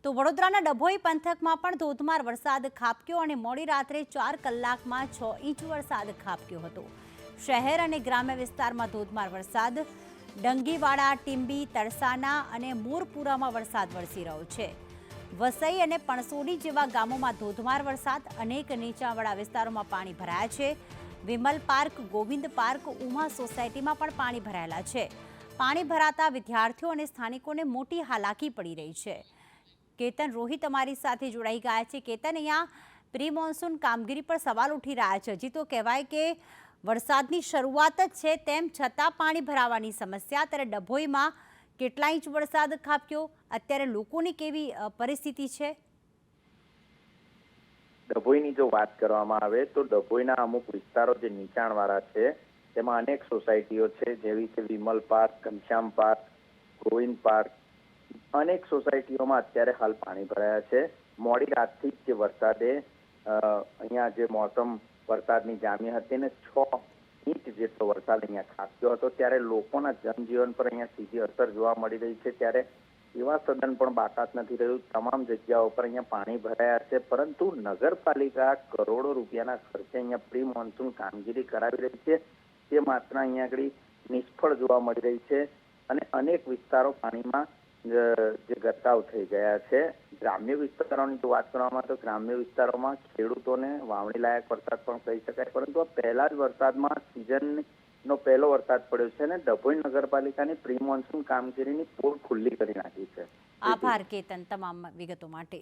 તો વડોદરાના ડભોઈ પંથકમાં પણ ધોધમાર વરસાદ ખાબક્યો અને મોડી રાત્રે 4 કલાકમાં 6 ઇંચ વરસાદ ખાબક્યો હતો। શહેર અને ગ્રામ્ય વિસ્તારમાં ધોધમાર વરસાદ, ડંગીવાડા, ટીંબી, તરસાના અને મોરપુરામાં વરસાદ વરસી રહ્યો છે। વસઈ અને પણસોડી જેવા ગામોમાં ધોધમાર વરસાદ, અનેક નીચાણવાળા વિસ્તારોમાં પાણી ભરાયા છે। વિમલ પાર્ક, ગોવિંદ પાર્ક, ઉમા સોસાયટીમાં પણ પાણી ભરાયેલા છે। પાણી ભરાતા વિદ્યાર્થીઓ અને સ્થાનિકોને મોટી હાલાકી પડી રહી છે। કેતન રોહિત અમારી સાથે જોડાઈ ગયા છે। કેતન, અહીંયા પ્રી મોન્સૂન કામગીરી પર સવાલ ઉઠી રહ્યા છે। હજી તો કહેવાય કે વરસાદની શરૂઆત જ છે, તેમ છતાં પાણી ભરાવાની સમસ્યા। ત્યારે ડભોઈમાં કેટલા ઇંચ વરસાદ ખાબક્યો? અત્યારે લોકોની કેવી પરિસ્થિતિ છે? ડભોઈની જો વાત કરવામાં આવે તો ડભોઈના અમુક વિસ્તારો જે નીચાણવાળા છે તેમાં અનેક સોસાયટીઓ છે, જેવી કે Vimal park, Ghanshyam park, Govind park, અનેક સોસાયટીઓમાં અત્યારે હાલ પાણી ભરાયા છે। મોડી રાતથી જ જે વરસાદે અહીંયા જે મોસમ વરસાદની જામી હતી ને 6 ઇંચ જેટલો વરસાદ અહીંયા ખાબક્યો હતો, ત્યારે લોકોના જનજીવન પર અહીંયા સીધી અસર જોવા મળી રહી છે। ત્યારે એવા સદન પણ બાકાત નથી રહ્યું, તમામ જગ્યાઓ પર અહીંયા પાણી ભરાયા છે। પરંતુ નગરપાલિકા કરોડો રૂપિયાના ખર્ચે અહીંયા પ્રી મોન્સૂન કામગીરી કરાવી રહી છે, તે માત્ર અહીંયા આગળ નિષ્ફળ જોવા મળી રહી છે અને અનેક વિસ્તારો પાણીમાં જે ગરકાવ થઈ ગયા છે। ગ્રામ્ય વિસ્તારોની જો વાત કરવામાં તો ગ્રામ્ય વિસ્તારોમાં ખેડૂતોને વાવણી લાયક વરસાદ પણ કહી શકાય, પરંતુ આ પહેલા જ વરસાદમાં સિઝનનો પહેલો વરસાદ પડ્યો છે અને ડભોઈ નગરપાલિકાની પ્રી મોન્સૂન કામગીરીની પોલ ખુલ્લી કરી નાખી છે। આભાર કેતન, તમામ વિગતો માટે।